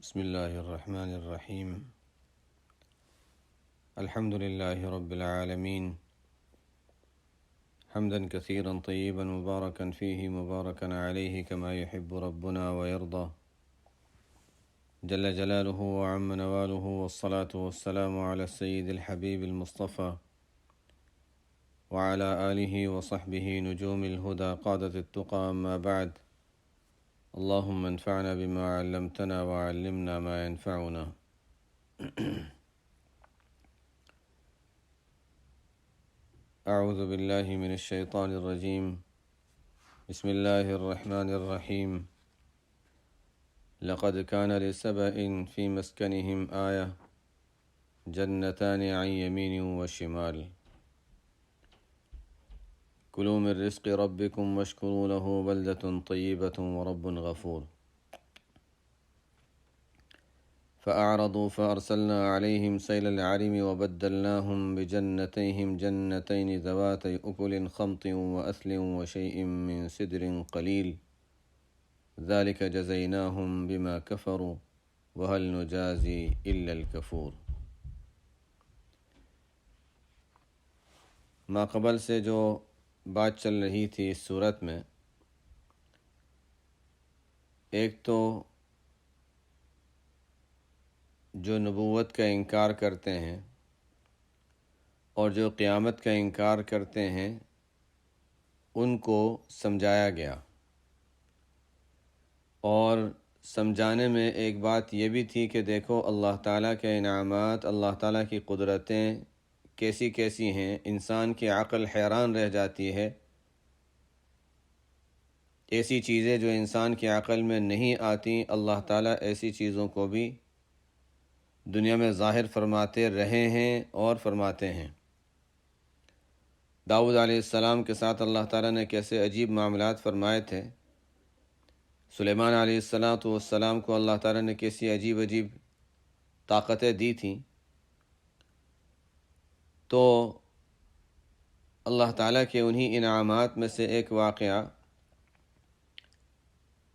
بسم الله الرحمن الرحيم. الحمد لله رب العالمين، حمدا كثيرا طيبا مباركا فيه مباركا عليه كما يحب ربنا ويرضى جل جلاله وعم نواله، والصلاة والسلام على السيد الحبيب المصطفى وعلى آله وصحبه نجوم الهدى قادة التقى. أما بعد، اللهم انفعنا بما علمتنا وعلمنا ما ينفعنا. أعوذ بالله من الشيطان الرجيم. بسم الله الرحمن الرحيم. لقد كان لسبأ في مسكنهم آية جنتان عن يمين وشمال كلوا من رزق ربكم واشكروا له بلدة طيبة ورب غفور. فأعرضوا فأرسلنا عليهم سيل العرم وبدلناهم بجنتيهم جنتين ذواتي أكل خمط وأثل وشيء من سدر قليل ذلك جزيناهم بما كفروا وهل نجازي إلا الكفور. ما قبل سے جو بات چل رہی تھی اس صورت میں، ایک تو جو نبوت کا انکار کرتے ہیں اور جو قیامت کا انکار کرتے ہیں ان کو سمجھایا گیا، اور سمجھانے میں ایک بات یہ بھی تھی کہ دیکھو اللہ تعالیٰ کے انعامات، اللہ تعالیٰ کی قدرتیں کیسی کیسی ہیں، انسان کی عقل حیران رہ جاتی ہے. ایسی چیزیں جو انسان کی عقل میں نہیں آتی، اللہ تعالیٰ ایسی چیزوں کو بھی دنیا میں ظاہر فرماتے رہے ہیں اور فرماتے ہیں. داؤد علیہ السلام کے ساتھ اللہ تعالیٰ نے کیسے عجیب معاملات فرمائے تھے. سلیمان علیہ السلام کو اللہ تعالیٰ نے کیسی عجیب عجیب طاقتیں دی تھیں. تو اللہ تعالیٰ کے انہی انعامات میں سے ایک واقعہ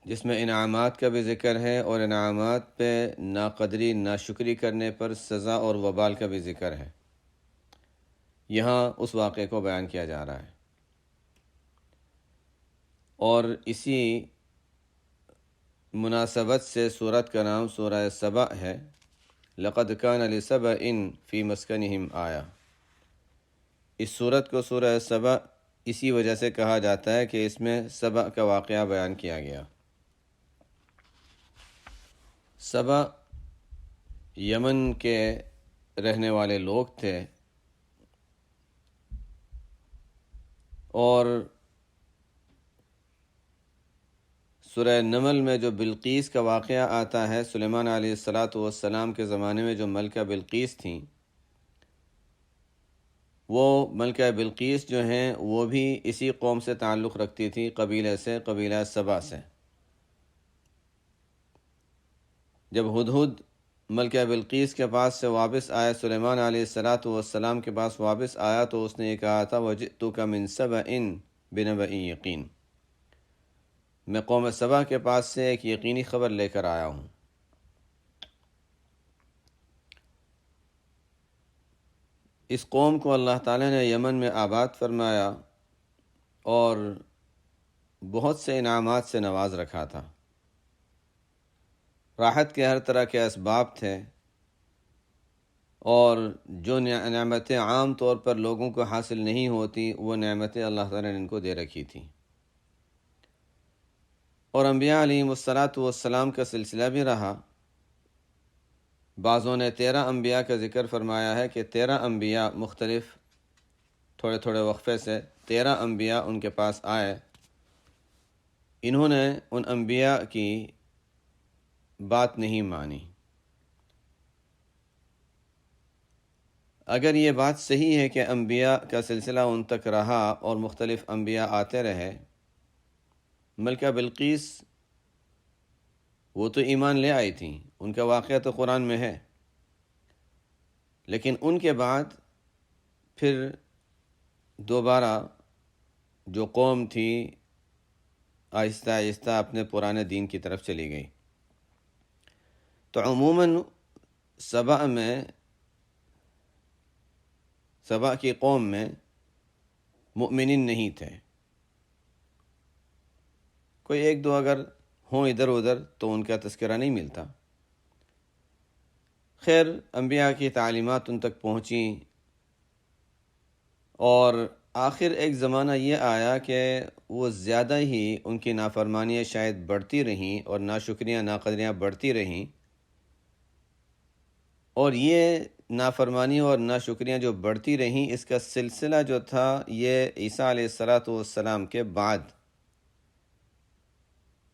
جس میں انعامات کا بھی ذکر ہے اور انعامات پہ ناقدری ناشکری کرنے پر سزا اور وبال کا بھی ذکر ہے، یہاں اس واقعے کو بیان کیا جا رہا ہے. اور اسی مناسبت سے سورت کا نام سورہ سبأ ہے. لقد کان لسبأ فی مسکنہم آیہ. اس سورت کو سورہ سبأ اسی وجہ سے کہا جاتا ہے کہ اس میں سبأ کا واقعہ بیان کیا گیا. سبأ یمن کے رہنے والے لوگ تھے، اور سورہ نمل میں جو بلقیس کا واقعہ آتا ہے، سلیمان علیہ السلام کے زمانے میں جو ملکہ بلقیس تھیں، وہ ملکہ بلقیس جو ہیں وہ بھی اسی قوم سے تعلق رکھتی تھی، قبیلہ سبا سے. جب ہدہد ملکہ بلقیس کے پاس سے واپس آیا، سلیمان علیہ السلام کے پاس واپس آیا، تو اس نے یہ کہا تھا وَجِئْتُكَ مِن سَبَإٍ بِنَبَإٍ یقین. میں قوم سبا کے پاس سے ایک یقینی خبر لے کر آیا ہوں. اس قوم کو اللہ تعالیٰ نے یمن میں آباد فرمایا اور بہت سے انعامات سے نواز رکھا تھا. راحت کے ہر طرح کے اسباب تھے، اور جو نعمتیں عام طور پر لوگوں کو حاصل نہیں ہوتی وہ نعمتیں اللہ تعالیٰ نے ان کو دے رکھی تھیں. اور انبیاء علیہم السلام کا سلسلہ بھی رہا. بعضوں نے 13 انبیاء کا ذکر فرمایا ہے کہ 13 انبیاء مختلف تھوڑے تھوڑے وقفے سے 13 انبیاء ان کے پاس آئے. انہوں نے ان انبیاء کی بات نہیں مانی. اگر یہ بات صحیح ہے کہ انبیاء کا سلسلہ ان تک رہا اور مختلف انبیاء آتے رہے، ملکہ بلقیس وہ تو ایمان لے آئی تھیں، ان کا واقعہ تو قرآن میں ہے، لیکن ان کے بعد پھر دوبارہ جو قوم تھی آہستہ آہستہ اپنے پرانے دین کی طرف چلی گئی. تو عموماً سبا کی قوم میں مؤمنین نہیں تھے، کوئی ایک دو اگر ہوں ادھر ادھر تو ان کا تذکرہ نہیں ملتا۔ خیر، انبیاء کی تعلیمات ان تک پہنچیں، اور آخر ایک زمانہ یہ آیا کہ وہ زیادہ ہی ان کی نافرمانیاں شاید بڑھتی رہیں اور ناشکریاں ناقدریاں بڑھتی رہیں، اور یہ نافرمانی اور ناشکریاں جو بڑھتی رہیں، اس کا سلسلہ جو تھا یہ عیسیٰ علیہ السلام کے بعد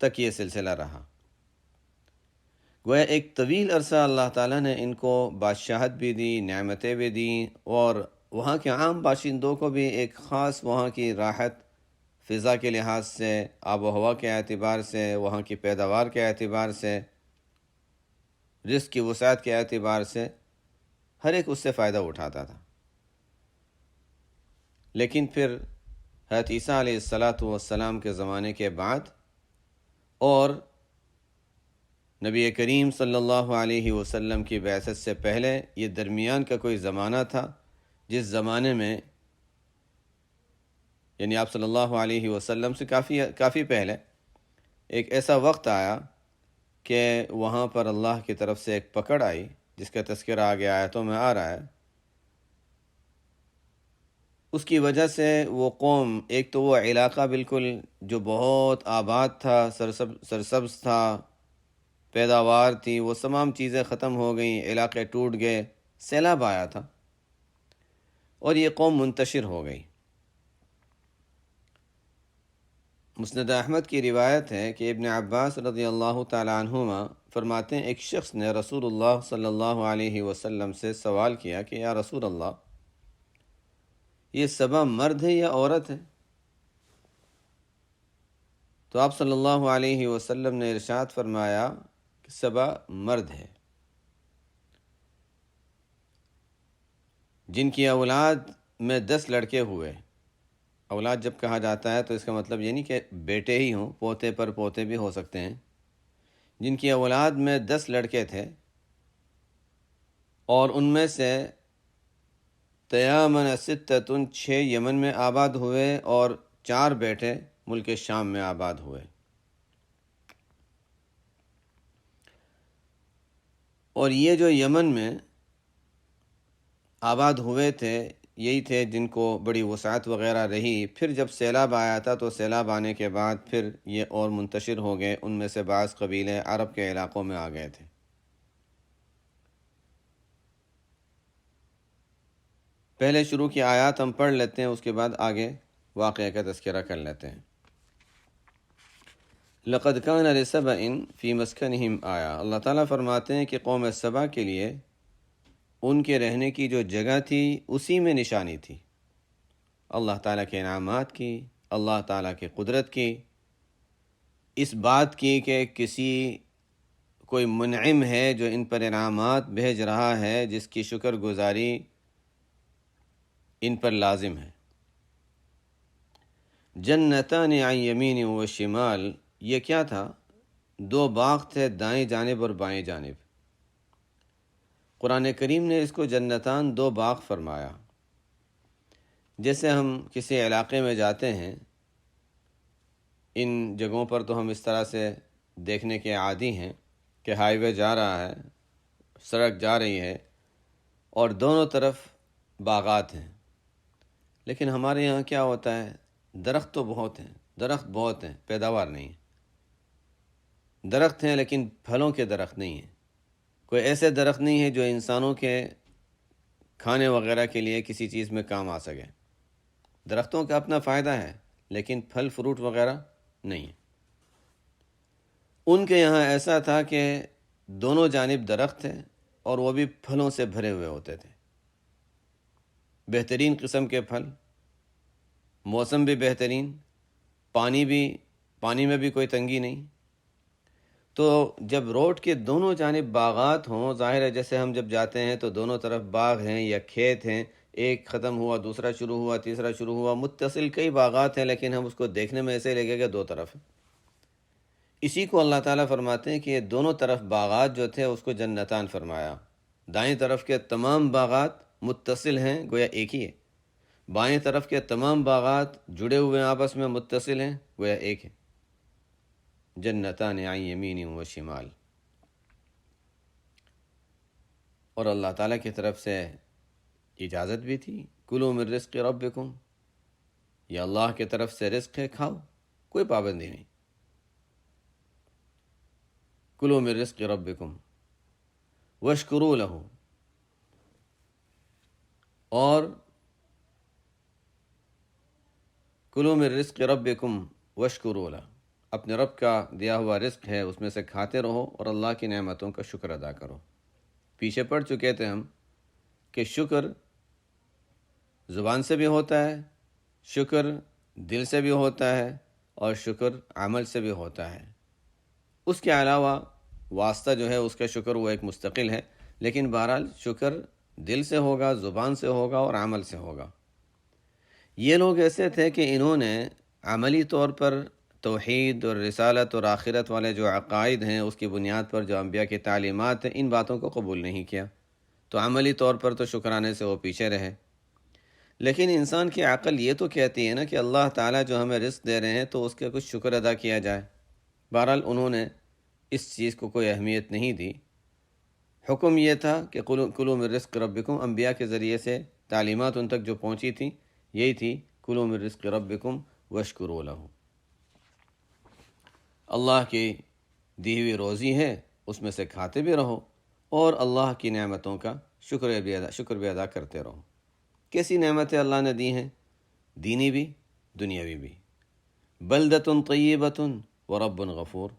تک یہ سلسلہ رہا۔ گویا ایک طویل عرصہ اللہ تعالیٰ نے ان کو بادشاہت بھی دی، نعمتیں بھی دیں، اور وہاں کے عام باشندوں کو بھی ایک خاص وہاں کی راحت، فضا کے لحاظ سے، آب و ہوا کے اعتبار سے، وہاں کی پیداوار کے اعتبار سے، رزق کی وسعت کے اعتبار سے، ہر ایک اس سے فائدہ اٹھاتا تھا۔ لیکن پھر حضرت عیسیٰ علیہ السلام کے زمانے کے بعد اور نبی کریم صلی اللہ علیہ وسلم کی بعثت سے پہلے یہ درمیان کا کوئی زمانہ تھا، جس زمانے میں یعنی آپ صلی اللہ علیہ وسلم سے کافی پہلے ایک ایسا وقت آیا کہ وہاں پر اللہ کی طرف سے ایک پکڑ آئی، جس کا تذکرہ آگے آیتوں میں آ رہا ہے۔ اس کی وجہ سے وہ قوم، ایک تو وہ علاقہ بالکل جو بہت آباد تھا، سرسبز تھا، پیداوار تھی، وہ تمام چیزیں ختم ہو گئیں، علاقے ٹوٹ گئے، سیلاب آیا تھا، اور یہ قوم منتشر ہو گئی۔ مسند احمد کی روایت ہے کہ ابن عباس رضی اللہ تعالی عنہما فرماتے ہیں، ایک شخص نے رسول اللہ صلی اللہ علیہ وسلم سے سوال کیا کہ یا رسول اللہ، یہ سبا مرد ہے یا عورت ہے؟ تو آپ صلی اللہ علیہ وسلم نے ارشاد فرمایا کہ سبا مرد ہے، جن کی اولاد میں 10 لڑکے ہوئے۔ اولاد جب کہا جاتا ہے تو اس کا مطلب یہ نہیں کہ بیٹے ہی ہوں، پوتے پر پوتے بھی ہو سکتے ہیں۔ جن کی اولاد میں 10 لڑکے تھے، اور ان میں سے تیامن ستتن 6 یمن میں آباد ہوئے، اور 4 بیٹے ملک شام میں آباد ہوئے۔ اور یہ جو یمن میں آباد ہوئے تھے، یہی تھے جن کو بڑی وسعت وغیرہ رہی۔ پھر جب سیلاب آیا تھا تو سیلاب آنے کے بعد پھر یہ اور منتشر ہو گئے، ان میں سے بعض قبیلے عرب کے علاقوں میں آ گئے تھے۔ پہلے شروع کی آیات ہم پڑھ لیتے ہیں، اس کے بعد آگے واقعہ کا تذکرہ کر لیتے ہیں۔ لقد کان لسبأ فی مسکنہم آیہ، اللہ تعالیٰ فرماتے ہیں کہ قوم سبا کے لیے ان کے رہنے کی جو جگہ تھی اسی میں نشانی تھی، اللہ تعالیٰ کے انعامات کی، اللہ تعالیٰ کی قدرت کی، اس بات کی کہ کوئی منعم ہے جو ان پر انعامات بھیج رہا ہے، جس کی شکر گزاری ان پر لازم ہے۔ جنتان عن یمین و شمال، یہ کیا تھا؟ 2 باغ تھے، دائیں جانب اور بائیں جانب۔ قرآن کریم نے اس کو جنتان 2 باغ فرمایا۔ جیسے ہم کسی علاقے میں جاتے ہیں، ان جگہوں پر تو ہم اس طرح سے دیکھنے کے عادی ہیں کہ ہائی وے جا رہا ہے، سڑک جا رہی ہے، اور دونوں طرف باغات ہیں۔ لیکن ہمارے یہاں کیا ہوتا ہے؟ درخت تو بہت ہیں، پیداوار نہیں ہے۔ درخت ہیں لیکن پھلوں کے درخت نہیں ہیں۔ کوئی ایسے درخت نہیں ہے جو انسانوں کے کھانے وغیرہ کے لیے کسی چیز میں کام آ سکے۔ درختوں کا اپنا فائدہ ہے، لیکن پھل فروٹ وغیرہ نہیں ہے۔ ان کے یہاں ایسا تھا کہ دونوں جانب درخت تھے، اور وہ بھی پھلوں سے بھرے ہوئے ہوتے تھے، بہترین قسم کے پھل، موسم بھی بہترین، پانی میں بھی کوئی تنگی نہیں۔ تو جب روڈ کے دونوں جانب باغات ہوں، ظاہر ہے جیسے ہم جب جاتے ہیں تو دونوں طرف باغ ہیں یا کھیت ہیں، ایک ختم ہوا، دوسرا شروع ہوا، تیسرا شروع ہوا، متصل کئی باغات ہیں، لیکن ہم اس کو دیکھنے میں ایسے لگے گا 2 طرف ہیں۔ اسی کو اللہ تعالیٰ فرماتے ہیں کہ یہ دونوں طرف باغات جو تھے اس کو جنتان فرمایا۔ دائیں طرف کے تمام باغات متصل ہیں، گویا ایک ہی ہے۔ بائیں طرف کے تمام باغات جڑے ہوئے آپس میں متصل ہیں، گویا ایک ہے۔ جنتان عن یمین و شمال۔ اور اللہ تعالیٰ کی طرف سے اجازت بھی تھی، کلوا من رزق ربکم، یہ اللہ کی طرف سے رزق ہے، کھاؤ، کوئی پابندی نہیں۔ کلوا من رزق ربکم واشکروا لہ، اور کلوا من رزق ربکم واشکروا لہ، اپنے رب کا دیا ہوا رزق ہے اس میں سے کھاتے رہو اور اللہ کی نعمتوں کا شکر ادا کرو۔ پیچھے پڑھ چکے تھے ہم کہ شکر زبان سے بھی ہوتا ہے، شکر دل سے بھی ہوتا ہے، اور شکر عمل سے بھی ہوتا ہے۔ اس کے علاوہ واسطہ جو ہے اس کا شکر وہ ایک مستقل ہے، لیکن بہرحال شکر دل سے ہوگا، زبان سے ہوگا اور عمل سے ہوگا۔ یہ لوگ ایسے تھے کہ انہوں نے عملی طور پر توحید اور رسالت اور آخرت والے جو عقائد ہیں اس کی بنیاد پر جو انبیاء کی تعلیمات ہیں ان باتوں کو قبول نہیں کیا، تو عملی طور پر تو شکرانے سے وہ پیچھے رہے۔ لیکن انسان کی عقل یہ تو کہتی ہے نا کہ اللہ تعالیٰ جو ہمیں رزق دے رہے ہیں تو اس کا کچھ شکر ادا کیا جائے۔ بہرحال انہوں نے اس چیز کو کوئی اہمیت نہیں دی۔ حکم یہ تھا کہ کلوا من رزق ربکم، انبیاء کے ذریعے سے تعلیمات ان تک جو پہنچی تھیں یہی تھی، کلوا من رزق ربکم واشکروا لہ، اللہ کی دی ہوئی روزی ہے اس میں سے کھاتے بھی رہو اور اللہ کی نعمتوں کا شکر بھی ادا کرتے رہو۔ کیسی نعمتیں اللہ نے دی ہیں؟ دینی بھی دنیاوی بھی۔ بلدۃ طیبۃ ورب غفور،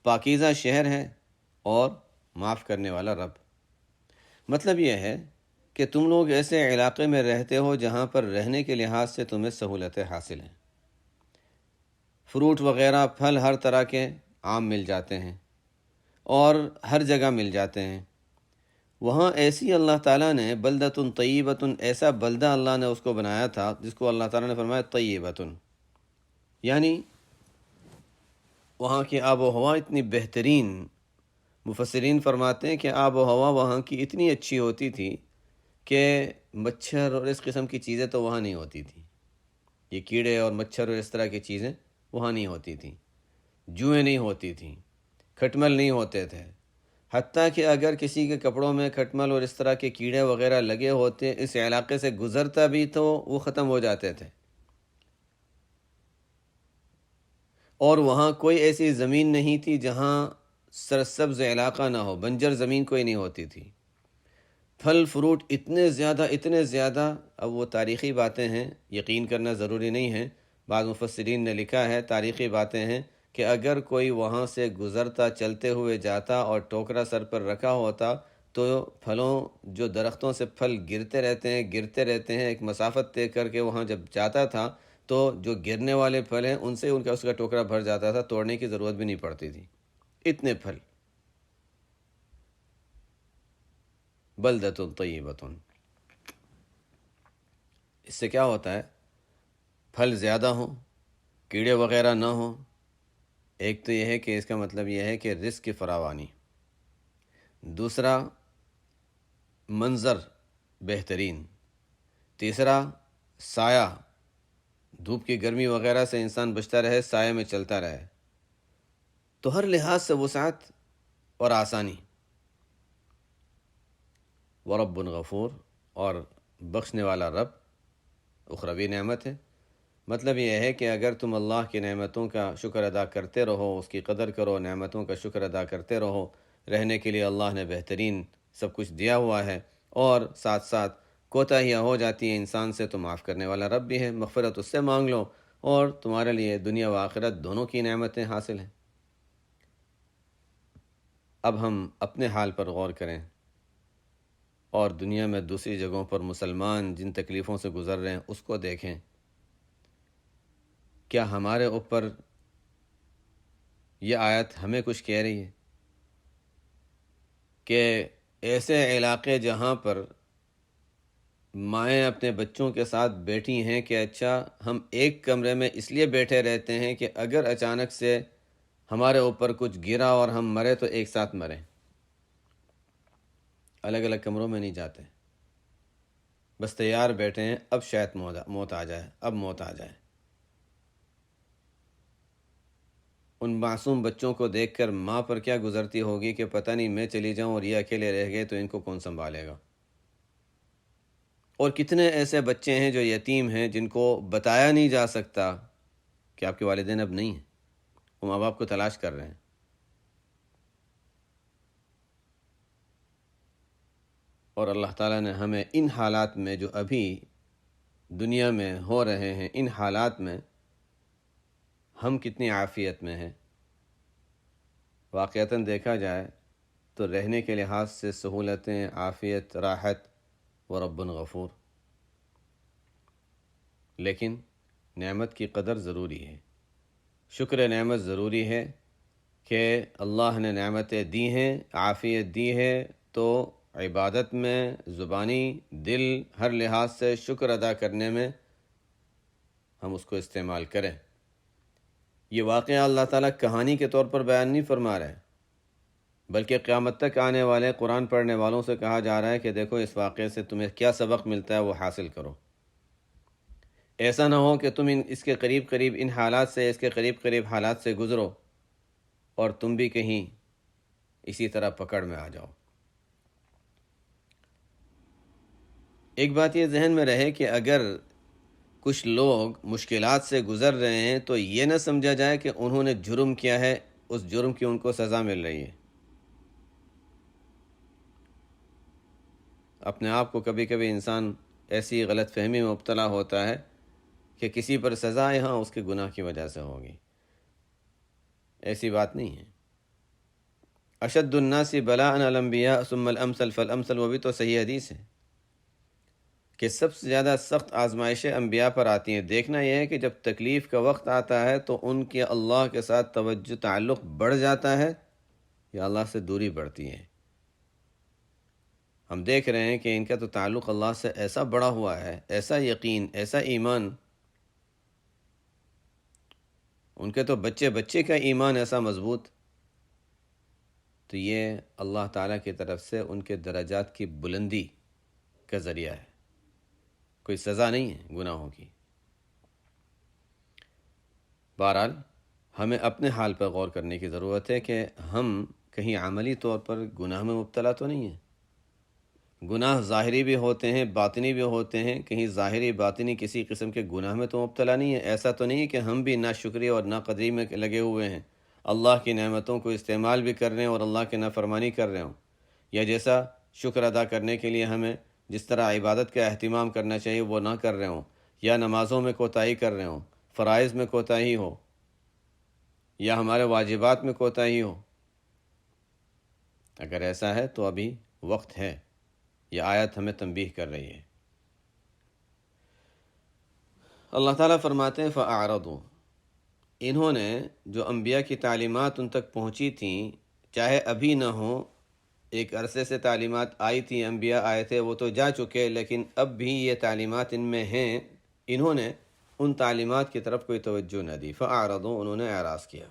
پاکیزہ شہر ہے اور معاف کرنے والا رب۔ مطلب یہ ہے کہ تم لوگ ایسے علاقے میں رہتے ہو جہاں پر رہنے کے لحاظ سے تمہیں سہولتیں حاصل ہیں، فروٹ وغیرہ پھل ہر طرح کے عام مل جاتے ہیں اور ہر جگہ مل جاتے ہیں۔ وہاں ایسی اللہ تعالیٰ نے بلدۃ طیبۃ، ایسا بلدہ اللہ نے اس کو بنایا تھا جس کو اللہ تعالیٰ نے فرمایا طیبۃ، یعنی وہاں کی آب و ہوا اتنی بہترین۔ مفسرین فرماتے ہیں کہ آب و ہوا وہاں کی اتنی اچھی ہوتی تھی کہ مچھر اور اس قسم کی چیزیں تو وہاں نہیں ہوتی تھیں، یہ کیڑے اور مچھر اور اس طرح کی چیزیں وہاں نہیں ہوتی تھیں، جوئیں نہیں ہوتی تھیں، کھٹمل نہیں ہوتے تھے، حتیٰ کہ اگر کسی کے کپڑوں میں کھٹمل اور اس طرح کے کیڑے وغیرہ لگے ہوتے، اس علاقے سے گزرتا بھی تو وہ ختم ہو جاتے تھے۔ اور وہاں کوئی ایسی زمین نہیں تھی جہاں سرسبز علاقہ نہ ہو، بنجر زمین کوئی نہیں ہوتی تھی۔ پھل فروٹ اتنے زیادہ، اب وہ تاریخی باتیں ہیں، یقین کرنا ضروری نہیں ہے، بعض مفسرین نے لکھا ہے تاریخی باتیں ہیں کہ اگر کوئی وہاں سے گزرتا چلتے ہوئے جاتا اور ٹوکرا سر پر رکھا ہوتا تو پھلوں، جو درختوں سے پھل گرتے رہتے ہیں، ایک مسافت طے کر کے وہاں جب جاتا تھا تو جو گرنے والے پھل ہیں ان سے اس کا ٹوکرا بھر جاتا تھا، توڑنے کی ضرورت بھی نہیں پڑتی تھی، اتنے پھل۔ بلدۃ طیبۃ، اس سے کیا ہوتا ہے؟ پھل زیادہ ہوں، کیڑے وغیرہ نہ ہوں، ایک تو یہ ہے کہ اس کا مطلب یہ ہے کہ رزق کی فراوانی، دوسرا منظر بہترین، تیسرا سایہ، دھوپ کی گرمی وغیرہ سے انسان بچتا رہے، سائے میں چلتا رہے، تو ہر لحاظ سے وسعت اور آسانی۔ ورب غفور، اور بخشنے والا رب، اخروی نعمت ہے۔ مطلب یہ ہے کہ اگر تم اللہ کی نعمتوں کا شکر ادا کرتے رہو، اس کی قدر کرو، نعمتوں کا شکر ادا کرتے رہو، رہنے کے لیے اللہ نے بہترین سب کچھ دیا ہوا ہے، اور ساتھ ساتھ کوتاہیاں ہو جاتی ہیں انسان سے تو معاف کرنے والا رب بھی ہے، مغفرت اس سے مانگ لو اور تمہارے لیے دنیا و آخرت دونوں کی نعمتیں حاصل ہیں۔ اب ہم اپنے حال پر غور کریں اور دنیا میں دوسری جگہوں پر مسلمان جن تکلیفوں سے گزر رہے ہیں اس کو دیکھیں۔ کیا ہمارے اوپر یہ آیت ہمیں کچھ کہہ رہی ہے کہ ایسے علاقے جہاں پر مائیں اپنے بچوں کے ساتھ بیٹھی ہیں کہ اچھا ہم ایک کمرے میں اس لیے بیٹھے رہتے ہیں کہ اگر اچانک سے ہمارے اوپر کچھ گرا اور ہم مرے تو ایک ساتھ مریں، الگ الگ کمروں میں نہیں جاتے، بس تیار بیٹھے ہیں اب شاید موت آ جائے، اب موت آ جائے۔ ان معصوم بچوں کو دیکھ کر ماں پر کیا گزرتی ہوگی کہ پتہ نہیں میں چلی جاؤں اور یہ اکیلے رہ گئے تو ان کو کون سنبھالے گا۔ اور کتنے ایسے بچے ہیں جو یتیم ہیں، جن کو بتایا نہیں جا سکتا کہ آپ کے والدین اب نہیں ہیں، وہ ماں باپ کو تلاش کر رہے ہیں۔ اور اللہ تعالیٰ نے ہمیں ان حالات میں جو ابھی دنیا میں ہو رہے ہیں، ان حالات میں ہم کتنی عافیت میں ہیں۔ واقعتاً دیکھا جائے تو رہنے کے لحاظ سے سہولتیں، عافیت، راحت و رب غفور، لیکن نعمت کی قدر ضروری ہے، شکر نعمت ضروری ہے کہ اللہ نے نعمتیں دی ہیں، عافیت دی ہے، تو عبادت میں، زبانی، دل، ہر لحاظ سے شکر ادا کرنے میں ہم اس کو استعمال کریں۔ یہ واقعہ اللہ تعالیٰ کہانی کے طور پر بیان نہیں فرما رہے، بلکہ قیامت تک آنے والے قرآن پڑھنے والوں سے کہا جا رہا ہے کہ دیکھو اس واقعے سے تمہیں کیا سبق ملتا ہے، وہ حاصل کرو۔ ایسا نہ ہو کہ تم اس کے قریب قریب ان حالات سے، اس کے قریب قریب حالات سے گزرو اور تم بھی کہیں اسی طرح پکڑ میں آ جاؤ۔ ایک بات یہ ذہن میں رہے کہ اگر کچھ لوگ مشکلات سے گزر رہے ہیں تو یہ نہ سمجھا جائے کہ انہوں نے جرم کیا ہے، اس جرم کی ان کو سزا مل رہی ہے۔ اپنے آپ کو کبھی کبھی انسان ایسی غلط فہمی میں مبتلا ہوتا ہے کہ کسی پر سزا ہے، ہاں اس کے گناہ کی وجہ سے ہوگی، ایسی بات نہیں ہے۔ اشد الناس بلاء الانبیاء ثم الامثل فالامثل، وہ بھی تو صحیح حدیث ہے کہ سب سے زیادہ سخت آزمائشیں انبیاء پر آتی ہیں۔ دیکھنا یہ ہے کہ جب تکلیف کا وقت آتا ہے تو ان کے اللہ کے ساتھ توجہ، تعلق بڑھ جاتا ہے یا اللہ سے دوری بڑھتی ہے۔ ہم دیکھ رہے ہیں کہ ان کا تو تعلق اللہ سے ایسا بڑا ہوا ہے، ایسا یقین، ایسا ایمان، ان کے تو بچے بچے کا ایمان ایسا مضبوط، تو یہ اللہ تعالیٰ کی طرف سے ان کے درجات کی بلندی کا ذریعہ ہے، کوئی سزا نہیں ہے گناہوں کی۔ بہرحال ہمیں اپنے حال پر غور کرنے کی ضرورت ہے کہ ہم کہیں عملی طور پر گناہ میں مبتلا تو نہیں ہیں۔ گناہ ظاہری بھی ہوتے ہیں، باطنی بھی ہوتے ہیں، کہیں ظاہری باطنی کسی قسم کے گناہ میں تو مبتلا نہیں ہے۔ ایسا تو نہیں کہ ہم بھی ناشکری اور ناقدری میں لگے ہوئے ہیں، اللہ کی نعمتوں کو استعمال بھی کر رہے ہیں اور اللہ کی نافرمانی کر رہے ہوں، یا جیسا شکر ادا کرنے کے لیے ہمیں جس طرح عبادت کا اہتمام کرنا چاہیے وہ نہ کر رہے ہوں، یا نمازوں میں کوتاہی کر رہے ہوں، فرائض میں کوتاہی ہو، یا ہمارے واجبات میں کوتاہی ہو۔ اگر ایسا ہے تو ابھی وقت ہے، یہ آیت ہمیں تنبیہ کر رہی ہے۔ اللہ تعالیٰ فرماتے ہیں فَأَعْرَضُوا، انہوں نے جو انبیاء کی تعلیمات ان تک پہنچی تھیں، چاہے ابھی نہ ہوں، ایک عرصے سے تعلیمات آئی تھی، انبیاء آئے تھے، وہ تو جا چکے، لیکن اب بھی یہ تعلیمات ان میں ہیں، انہوں نے ان تعلیمات کی طرف کوئی توجہ نہ دی۔ فَأَعْرَضُوا، انہوں نے اعراض کیا۔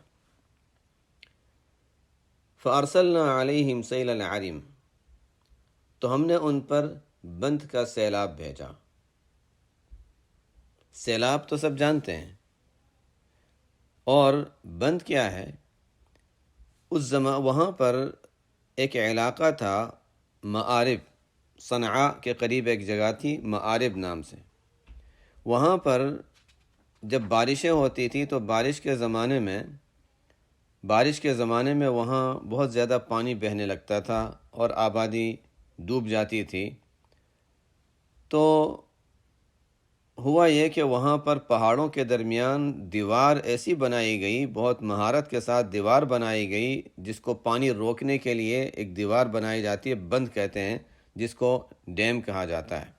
فَأَرْسَلْنَا عَلَيْهِمْ سَيْلَ الْعَرِمِ، تو ہم نے ان پر بند کا سیلاب بھیجا۔ سیلاب تو سب جانتے ہیں، اور بند کیا ہے؟ اس وہاں پر ایک علاقہ تھا، مآرب، صنعاء کے قریب ایک جگہ تھی مآرب نام سے۔ وہاں پر جب بارشیں ہوتی تھی تو بارش کے زمانے میں وہاں بہت زیادہ پانی بہنے لگتا تھا اور آبادی ڈوب جاتی تھی۔ تو ہوا یہ کہ وہاں پر پہاڑوں کے درمیان دیوار ایسی بنائی گئی، بہت مہارت کے ساتھ دیوار بنائی گئی، جس کو پانی روکنے کے لیے ایک دیوار بنائی جاتی ہے، بند کہتے ہیں، جس کو ڈیم کہا جاتا ہے۔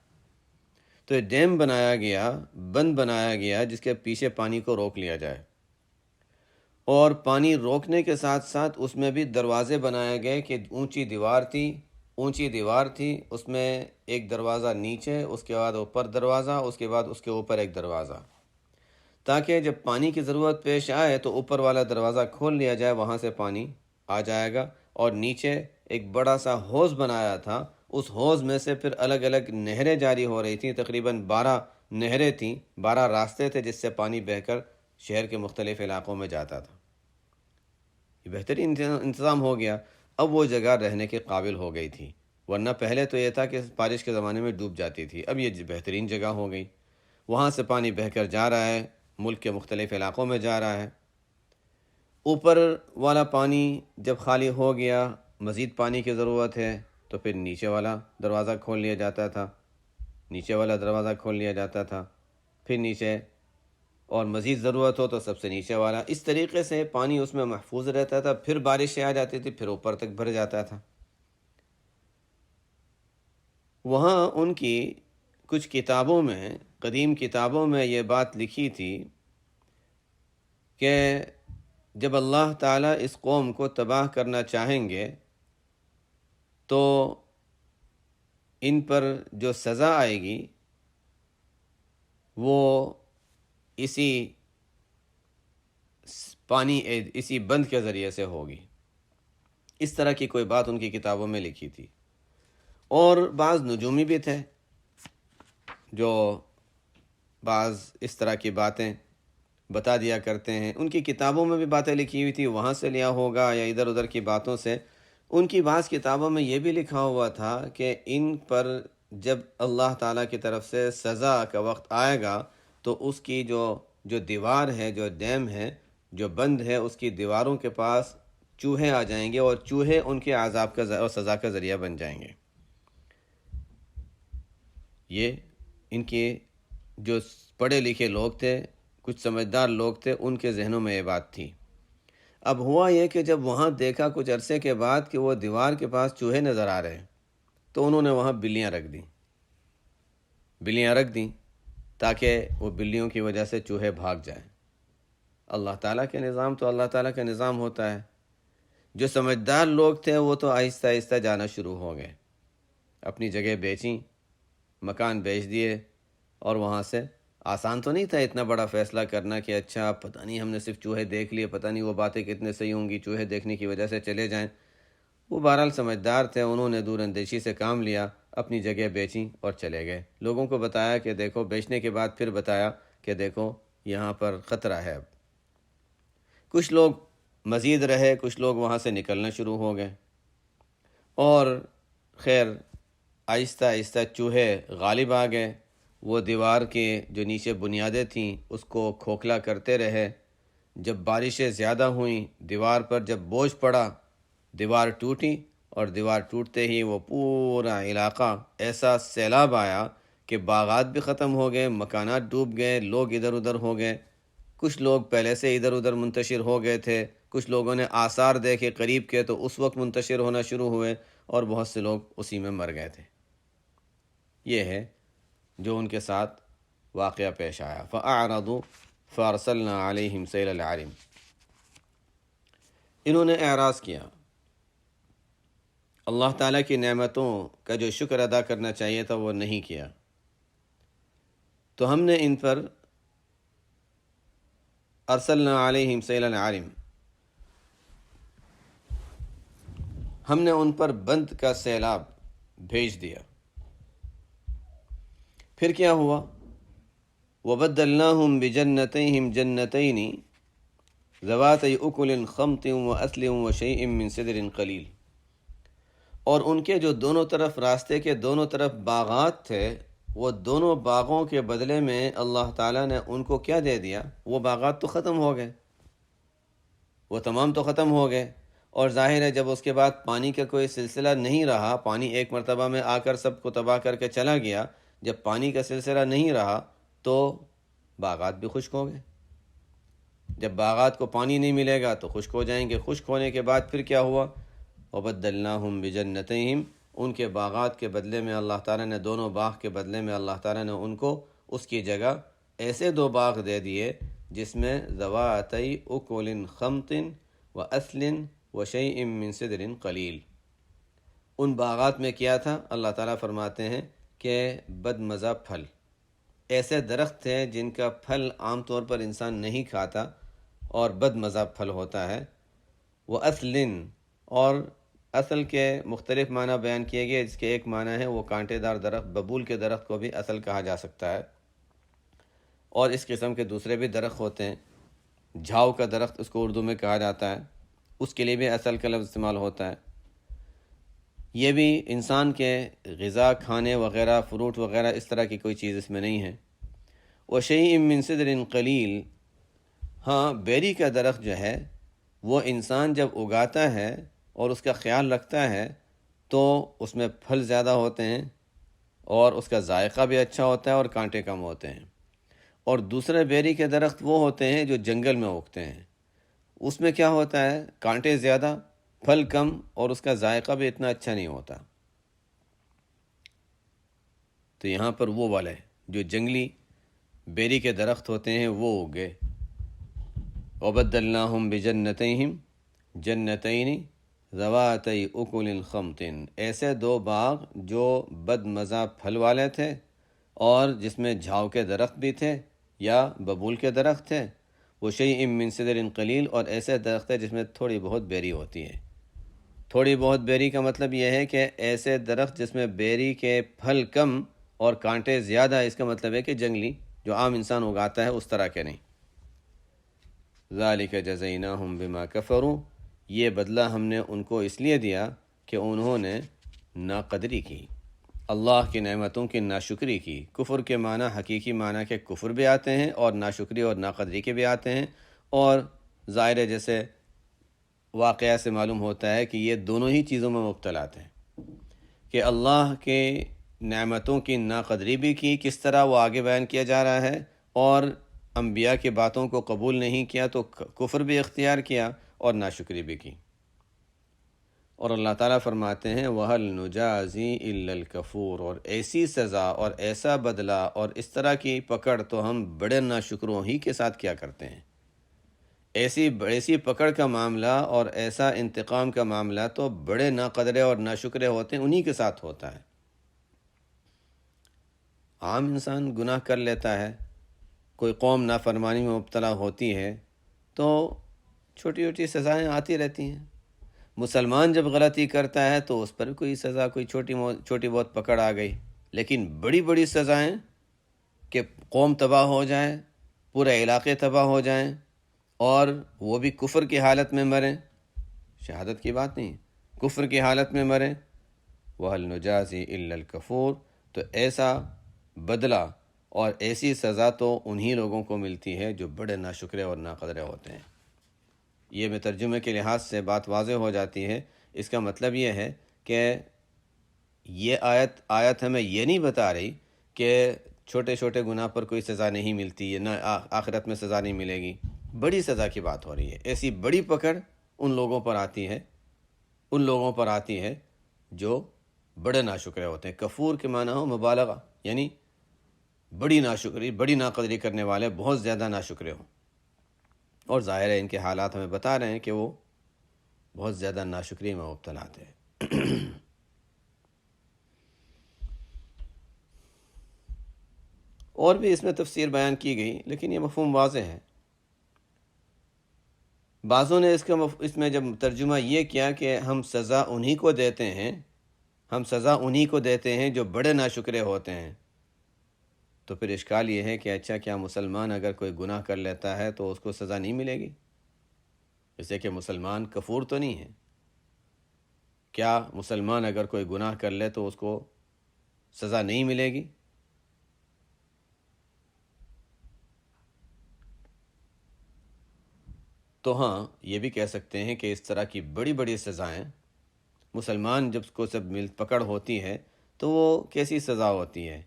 تو یہ ڈیم بنایا گیا، بند بنایا گیا، جس کے پیچھے پانی کو روک لیا جائے، اور پانی روکنے کے ساتھ ساتھ اس میں بھی دروازے بنائے گئے کہ اونچی دیوار تھی، اس میں ایک دروازہ نیچے، اس کے بعد اوپر دروازہ، اس کے بعد اس کے اوپر ایک دروازہ، تاکہ جب پانی کی ضرورت پیش آئے تو اوپر والا دروازہ کھول لیا جائے، وہاں سے پانی آ جائے گا۔ اور نیچے ایک بڑا سا حوض بنایا تھا، اس حوض میں سے پھر الگ الگ نہریں جاری ہو رہی تھیں، تقریباً 12 نہریں تھیں، 12 راستے تھے جس سے پانی بہہ کر شہر کے مختلف علاقوں میں جاتا تھا۔ یہ بہترین انتظام ہو گیا، اب وہ جگہ رہنے کے قابل ہو گئی تھی، ورنہ پہلے تو یہ تھا کہ بارش کے زمانے میں ڈوب جاتی تھی، اب یہ بہترین جگہ ہو گئی۔ وہاں سے پانی بہہ کر جا رہا ہے، ملک کے مختلف علاقوں میں جا رہا ہے۔ اوپر والا پانی جب خالی ہو گیا، مزید پانی کی ضرورت ہے تو پھر نیچے والا دروازہ کھول لیا جاتا تھا، نیچے والا دروازہ کھول لیا جاتا تھا، پھر نیچے، اور مزید ضرورت ہو تو سب سے نیچے والا۔ اس طریقے سے پانی اس میں محفوظ رہتا تھا، پھر بارشیں آ جاتی تھی، پھر اوپر تک بھر جاتا تھا۔ وہاں ان کی کچھ کتابوں میں، قدیم کتابوں میں یہ بات لکھی تھی کہ جب اللہ تعالیٰ اس قوم کو تباہ کرنا چاہیں گے تو ان پر جو سزا آئے گی وہ اسی پانی، اسی بند کے ذریعے سے ہوگی۔ اس طرح کی کوئی بات ان کی کتابوں میں لکھی تھی۔ اور بعض نجومی بھی تھے جو بعض اس طرح کی باتیں بتا دیا کرتے ہیں، ان کی کتابوں میں بھی باتیں لکھی ہوئی تھی، وہاں سے لیا ہوگا یا ادھر ادھر کی باتوں سے۔ ان کی بعض کتابوں میں یہ بھی لکھا ہوا تھا کہ ان پر جب اللہ تعالیٰ کی طرف سے سزا کا وقت آئے گا تو اس کی جو دیوار ہے، جو ڈیم ہے، جو بند ہے، اس کی دیواروں کے پاس چوہے آ جائیں گے اور چوہے ان کے عذاب کا اور سزا کا ذریعہ بن جائیں گے۔ یہ ان کے جو پڑھے لکھے لوگ تھے، کچھ سمجھدار لوگ تھے، ان کے ذہنوں میں یہ بات تھی۔ اب ہوا یہ کہ جب وہاں دیکھا کچھ عرصے کے بعد کہ وہ دیوار کے پاس چوہے نظر آ رہے ہیں تو انہوں نے وہاں بلیاں رکھ دیں تاکہ وہ بلیوں کی وجہ سے چوہے بھاگ جائیں۔ اللہ تعالیٰ کے نظام تو اللہ تعالیٰ کا نظام ہوتا ہے۔ جو سمجھدار لوگ تھے وہ تو آہستہ آہستہ جانا شروع ہو گئے، اپنی جگہ بیچیں، مکان بیچ دیے، اور وہاں سے آسان تو نہیں تھا اتنا بڑا فیصلہ کرنا کہ اچھا پتہ نہیں ہم نے صرف چوہے دیکھ لیے، پتہ نہیں وہ باتیں کتنے صحیح ہوں گی، چوہے دیکھنے کی وجہ سے چلے جائیں۔ وہ بہرحال سمجھدار تھے، انہوں نے دور اندیشی سے کام لیا، اپنی جگہ بیچیں اور چلے گئے۔ لوگوں کو بتایا کہ دیکھو، بیچنے کے بعد پھر بتایا کہ دیکھو یہاں پر خطرہ ہے۔ اب کچھ لوگ مزید رہے، کچھ لوگ وہاں سے نکلنا شروع ہو گئے، اور خیر آہستہ آہستہ چوہے غالب آ گئے۔ وہ دیوار کے جو نیچے بنیادیں تھیں اس کو کھوکھلا کرتے رہے۔ جب بارشیں زیادہ ہوئیں، دیوار پر جب بوجھ پڑا، دیوار ٹوٹی، اور دیوار ٹوٹتے ہی وہ پورا علاقہ ایسا سیلاب آیا کہ باغات بھی ختم ہو گئے، مکانات ڈوب گئے، لوگ ادھر ادھر ہو گئے۔ کچھ لوگ پہلے سے ادھر ادھر منتشر ہو گئے تھے، کچھ لوگوں نے آثار دیکھے قریب کے تو اس وقت منتشر ہونا شروع ہوئے، اور بہت سے لوگ اسی میں مر گئے تھے۔ یہ ہے جو ان کے ساتھ واقعہ پیش آیا۔ فَأَعْرَضُوا فَأَرْسَلْنَا عَلَيْهِمْ سَيْلَ الْعَرِمِ، انہوں نے اعراض کیا، اللہ تعالیٰ کی نعمتوں کا جو شکر ادا کرنا چاہیے تھا وہ نہیں کیا، تو ہم نے ان پر ارسلنا علیہم سیل العرم، ہم نے ان پر بند کا سیلاب بھیج دیا۔ پھر کیا ہوا؟ وَبَدَّلْنَاهُمْ بِجَنَّتَيْهِمْ جَنَّتَيْنِ ذَوَاتَيْ أُكُلٍ خَمْطٍ وَأَثْلٍ وَشَيْءٍ مِّن سِدْرٍ قَلِيلٍ، اور ان کے جو دونوں طرف، راستے کے دونوں طرف باغات تھے، وہ دونوں باغوں کے بدلے میں اللہ تعالیٰ نے ان کو کیا دے دیا؟ وہ باغات تو ختم ہو گئے، وہ تمام تو ختم ہو گئے، اور ظاہر ہے جب اس کے بعد پانی کا کوئی سلسلہ نہیں رہا، پانی ایک مرتبہ میں آ کر سب کو تباہ کر کے چلا گیا، جب پانی کا سلسلہ نہیں رہا تو باغات بھی خشک ہو گئے۔ جب باغات کو پانی نہیں ملے گا تو خشک ہو جائیں گے، خشک ہونے کے بعد پھر کیا ہوا؟ وَبَدَّلْنَاهُمْ بِجَنَّتَيْهِمْ، ان کے باغات کے بدلے میں اللہ تعالیٰ نے، دونوں باغ کے بدلے میں اللہ تعالیٰ نے ان کو اس کی جگہ ایسے دو باغ دے دیے جس میں ذَوَاتَيْ أُكُلٍ خَمْطٍ وَأَثْلٍ وَشَيْءٍ مِّن سِدْرٍ قَلِيلٍ۔ ان باغات میں کیا تھا؟ اللہ تعالیٰ فرماتے ہیں کہ بد مزہ پھل، ایسے درخت ہیں جن کا پھل عام طور پر انسان نہیں کھاتا اور بد مزہ پھل ہوتا ہے، وہ اصلن، اور اصل کے مختلف معنی بیان کیے گئے، جس کے ایک معنی ہے وہ کانٹے دار درخت، ببول کے درخت کو بھی اصل کہا جا سکتا ہے، اور اس قسم کے دوسرے بھی درخت ہوتے ہیں، جھاؤ کا درخت اس کو اردو میں کہا جاتا ہے، اس کے لیے بھی اصل کا لفظ استعمال ہوتا ہے۔ یہ بھی انسان کے غذا، کھانے وغیرہ، فروٹ وغیرہ اس طرح کی کوئی چیز اس میں نہیں ہے۔ وَشَيْءٍ مِّن سِدْرٍ قلیل، ہاں بیری کا درخت جو ہے وہ انسان جب اگاتا ہے اور اس کا خیال رکھتا ہے تو اس میں پھل زیادہ ہوتے ہیں اور اس کا ذائقہ بھی اچھا ہوتا ہے اور کانٹے کم ہوتے ہیں۔ اور دوسرے بیری کے درخت وہ ہوتے ہیں جو جنگل میں اگتے ہیں، اس میں کیا ہوتا ہے، کانٹے زیادہ، پھل کم، اور اس کا ذائقہ بھی اتنا اچھا نہیں ہوتا۔ تو یہاں پر وہ والے جو جنگلی بیری کے درخت ہوتے ہیں وہ اگے۔ وَبَدَّلْنَاهُمْ بِجَنَّتَيْهِمْ جَنَّتَيْنِ ذَوَاتَيْ أُكُلٍ خَمْطٍ، ایسے دو باغ جو بد مزہ پھل والے تھے اور جس میں جھاؤ کے درخت بھی تھے یا ببول کے درخت تھے۔ وَشَيْءٍ مِّن سِدْرٍ قلیل، اور ایسے درخت ہے جس میں تھوڑی بہت بیری ہوتی ہے۔ تھوڑی بہت بیری کا مطلب یہ ہے کہ ایسے درخت جس میں بیری کے پھل کم اور کانٹے زیادہ، اس کا مطلب ہے کہ جنگلی جو عام انسان اگاتا ہے اس طرح کے نہیں۔ ذَلِكَ جَزَيْنَاهُمْ بِمَا كَفَرُوا، یہ بدلہ ہم نے ان کو اس لیے دیا کہ انہوں نے ناقدری کی، اللہ کی نعمتوں کی ناشکری کی۔ کفر کے معنی حقیقی معنی کے کفر بھی آتے ہیں اور ناشکری اور ناقدری کے بھی آتے ہیں، اور ظاہر ہے جیسے واقعہ سے معلوم ہوتا ہے کہ یہ دونوں ہی چیزوں میں مبتلا تھے، کہ اللہ کے نعمتوں کی ناقدری بھی کی، کس طرح وہ آگے بیان کیا جا رہا ہے، اور انبیاء کی باتوں کو قبول نہیں کیا تو کفر بھی اختیار کیا اور ناشکری بھی کی۔ اور اللہ تعالیٰ فرماتے ہیں وَهَلْ نُجَازِي إِلَّا الْكَفُورَ، اور ایسی سزا اور ایسا بدلہ اور اس طرح کی پکڑ تو ہم بڑے ناشکروں ہی کے ساتھ کیا کرتے ہیں۔ ایسی پکڑ کا معاملہ اور ایسا انتقام کا معاملہ تو بڑے ناقدرے اور ناشکرے ہوتے ہیں، انہی کے ساتھ ہوتا ہے۔ عام انسان گناہ کر لیتا ہے، کوئی قوم نافرمانی میں مبتلا ہوتی ہے تو چھوٹی چھوٹی سزائیں آتی رہتی ہیں۔ مسلمان جب غلطی کرتا ہے تو اس پر کوئی سزا، کوئی چھوٹی بہت پکڑ آ گئی، لیکن بڑی بڑی سزائیں کہ قوم تباہ ہو جائے، پورے علاقے تباہ ہو جائیں اور وہ بھی کفر کی حالت میں مریں، شہادت کی بات نہیں، کفر کی حالت میں مریں، وَهَلْ نُجَازِي إِلَّا الْكَفُورَ، تو ایسا بدلہ اور ایسی سزا تو انہی لوگوں کو ملتی ہے جو بڑے ناشکرے اور ناقدرے ہوتے ہیں۔ یہ میں ترجمے کے لحاظ سے بات واضح ہو جاتی ہے۔ اس کا مطلب یہ ہے کہ یہ آیت ہمیں یہ نہیں بتا رہی کہ چھوٹے چھوٹے گناہ پر کوئی سزا نہیں ملتی ہے، نہ آخرت میں سزا نہیں ملے گی، بڑی سزا کی بات ہو رہی ہے۔ ایسی بڑی پکڑ ان لوگوں پر آتی ہے جو بڑے ناشکرے ہوتے ہیں۔ کفور کے معنی ہو مبالغہ، یعنی بڑی ناشکری، بڑی ناقدری کرنے والے، بہت زیادہ ناشکرے ہوں، اور ظاہر ہے ان کے حالات ہمیں بتا رہے ہیں کہ وہ بہت زیادہ ناشکری میں مبتلا تھے۔ اور بھی اس میں تفسیر بیان کی گئی، لیکن یہ مفہوم واضح ہے۔ بعضوں نے اس میں جب ترجمہ یہ کیا کہ ہم سزا انہی کو دیتے ہیں جو بڑے ناشکرے ہوتے ہیں، تو پھر اشکال یہ ہے کہ اچھا کیا مسلمان اگر کوئی گناہ کر لیتا ہے تو اس کو سزا نہیں ملے گی؟ جیسے کہ مسلمان کفور تو نہیں ہے، کیا مسلمان اگر کوئی گناہ کر لے تو اس کو سزا نہیں ملے گی؟ تو ہاں، یہ بھی کہہ سکتے ہیں کہ اس طرح کی بڑی بڑی سزائیں مسلمان جب کو سب پکڑ ہوتی ہے تو وہ کیسی سزا ہوتی ہے۔